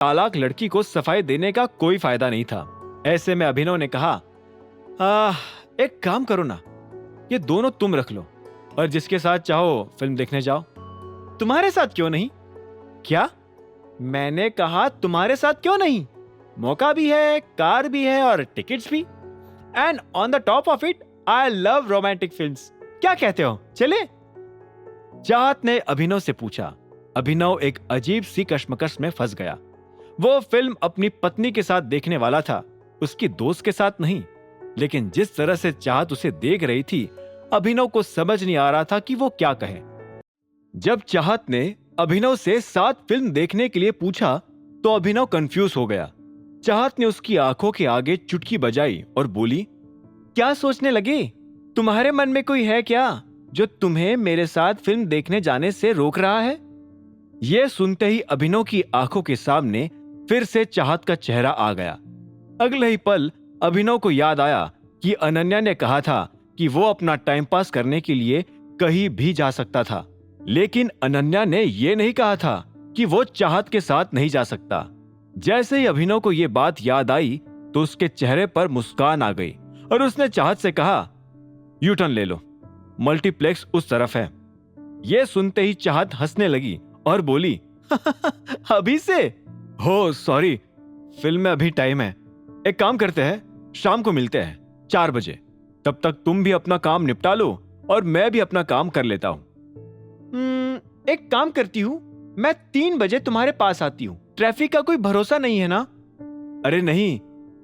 चालाक लड़की को सफाई देने का कोई फायदा नहीं था। ऐसे में अभिनव ने कहा, एक काम करो ना, ये दोनों तुम रख लो और जिसके साथ चाहो फिल्म देखने जाओ। तुम्हारे साथ क्यों नहीं? क्या? मैंने कहा तुम्हारे साथ क्यों नहीं? मौका भी है, कार भी है और टिकट्स भी। And on the top of it I love romantic films. क्या कहते हो, चले? चाहत ने अभिनव से पूछा। अभिनव एक अजीब सी कश्मकश में फंस गया। वो फिल्म अपनी पत्नी के साथ देखने वाला था, उसकी दोस्त के साथ नहीं। लेकिन जिस तरह से चाहत उसे देख रही थी, अभिनव को समझ नहीं आ रहा था कि वो क्या कहे। जब चाहत ने अभिनव से साथ फिल्म देखने के लिए पूछा तो अभिनव कंफ्यूज हो गया। चाहत ने उसकी आंखों के आगे चुटकी बजाई और बोली, क्या सोचने लगे? तुम्हारे मन में कोई है क्या जो तुम्हें मेरे साथ फिल्म देखने जाने से रोक रहा है? यह सुनते ही अभिनव की आंखों के सामने फिर से चाहत का चेहरा आ गया। अगले ही पल अभिनव को याद आया कि अनन्या ने कहा था कि वो अपना टाइम पास करने के लिए कहीं भी जा सकता था, लेकिन अनन्या ने यह नहीं कहा था कि वो चाहत के साथ नहीं जा सकता। जैसे ही अभिनव को यह बात याद आई तो उसके चेहरे पर मुस्कान आ गई और उसने चाहत से कहा, यू टर्न ले लो, मल्टीप्लेक्स उस तरफ है। यह सुनते ही चाहत हंसने लगी और बोली, अभी से? हो सॉरी, फिल्म में अभी टाइम है। एक काम करते हैं, शाम को मिलते हैं 4 बजे। तब तक तुम भी अपना काम निपटा लो और मैं भी अपना काम कर लेता हूं। एक काम करती हूं, मैं 3 बजे तुम्हारे पास आती हूं। ट्रैफिक का कोई भरोसा नहीं है ना? अरे नहीं,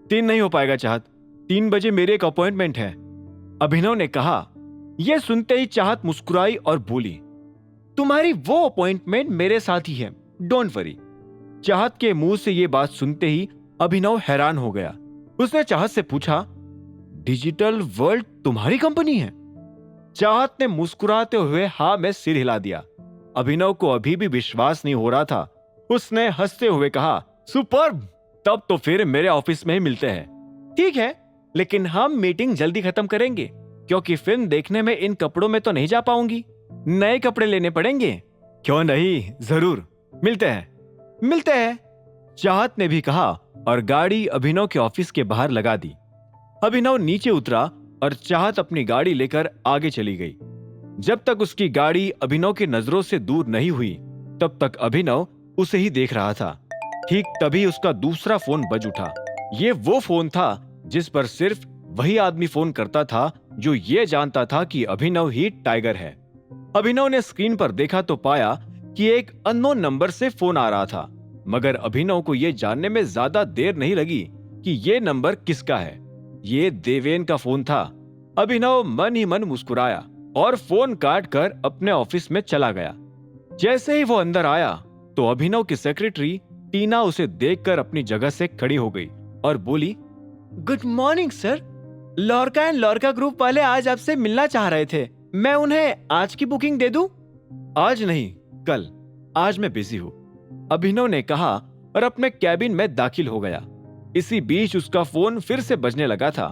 3 नहीं हो पाएगा चाहत, 3 बजे मेरे एक अपॉइंटमेंट है, अभिनव ने कहा। यह सुनते ही चाहत मुस्कुराई और बोली, तुम्हारी वो अपॉइंटमेंट मेरे साथ ही है, डोंट वरी। चाहत के मुंह से यह बात सुनते ही अभिनव हैरान हो गया। उसने चाहत से पूछा, डिजिटल वर्ल्ड तुम्हारी कंपनी है? चाहत ने मुस्कुराते हुए हाँ में सिर हिला दिया। अभिनव को अभी भी विश्वास नहीं हो रहा था। उसने हंसते हुए कहा, सुपर्ब, तब तो फिर मेरे ऑफिस में ही मिलते हैं। ठीक है, लेकिन हम मीटिंग जल्दी खत्म करेंगे क्योंकि फिल्म देखने में इन कपड़ों में तो नहीं जा पाऊंगी, नए कपड़े लेने पड़ेंगे। क्यों नहीं, जरूर, मिलते हैं। चाहत ने भी कहा और गाड़ी अभिनव के ऑफिस के बाहर लगा दी। अभिनव नीचे उतरा और चाहत अपनी गाड़ी लेकर आगे चली गई। जब तक उसकी गाड़ी अभिनव की नजरों से दूर नहीं हुई तब तक अभिनव उसे ही देख रहा था। ठीक तभी उसका दूसरा फोन बज उठा। ये वो फोन था जिस पर सिर्फ वही आदमी फोन करता था जो ये जानता था कि अभिनव ही टाइगर है। अभिनव ने स्क्रीन पर देखा तो पाया कि एक अननोन नंबर से फोन आ रहा था, मगर अभिनव को यह जानने में ज्यादा देर नहीं लगी कि ये नंबर किसका है। ये देवेन का फोन था। अभिनव मन ही मन मुस्कुराया और फोन काट कर अपने ऑफिस में चला गया। जैसे ही वो अंदर आया तो अभिनव की सेक्रेटरी टीना उसे देखकर अपनी जगह से खड़ी हो गई और बोली, good morning sir, Lorca and Lorca group वाले आज आपसे मिलना चाह रहे थे। मैं उन्हें आज की बुकिंग दे दूं? आज नहीं, कल, आज मैं बिजी हूं, अभिनव ने कहा और अपने कैबिन में दाखिल हो गया। इसी बीच उसका फोन फिर से बजने लगा था।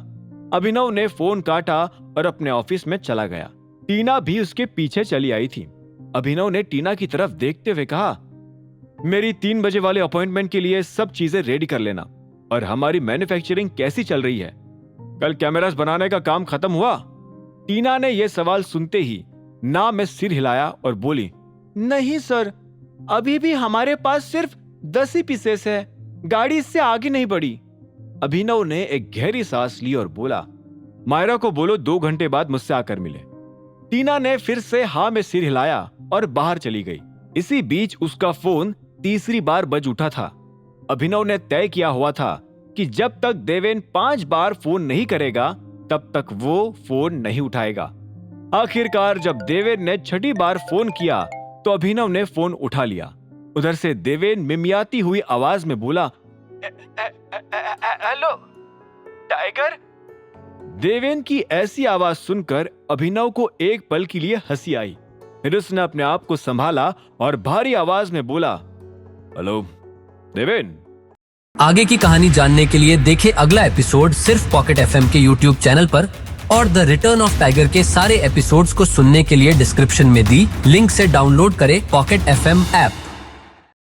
अभिनव ने फोन काटा और अपने ऑफिस में चला गया। टीना भी उसके पीछे चली आई थी। अभिनव ने टीना की तरफ देखते हुए कहा, मेरी 3 बजे वाले अपॉइंटमेंट के लिए सब चीजें रेडी कर लेना। और हमारी मैन्युफैक्चरिंग कैसी चल रही है? कल कैमरास बनाने का काम खत्म हुआ? टीना ने यह सवाल सुनते ही ना में सिर हिलाया और बोली, नहीं सर, अभी भी हमारे पास सिर्फ 10 ही पीसेस है, गाड़ी इससे आगे नहीं बढ़ी। अभिनव ने एक गहरी सांस ली और बोला, मायरा को बोलो 2 घंटे बाद मुझसे आकर मिले। टीना ने फिर से हाँ में सिर हिलाया और बाहर चली गई। इसी बीच उसका फोन तीसरी बार बज उठा था। अभिनव ने तय किया हुआ था कि जब तक देवेन 5 बार फोन नहीं करेगा तब तक वो फोन नहीं उठाएगा। आखिरकार जब देवेन ने 6ठी बार फोन किया तो अभिनव ने फोन उठा लिया। उधर से देवेन मिमियाती हुई आवाज में बोला, हेलो टाइगर। देवेन की ऐसी आवाज सुनकर अभिनव को एक पल के लिए हंसी आई। फिर उसने अपने आप को संभाला और भारी आवाज में बोला, हेलो देवेन। आगे की कहानी जानने के लिए देखें अगला एपिसोड सिर्फ पॉकेट एफएम के यूट्यूब चैनल पर, और द रिटर्न ऑफ टाइगर के सारे एपिसोड्स को सुनने के लिए डिस्क्रिप्शन में दी लिंक से डाउनलोड करें पॉकेट एफएम ऐप।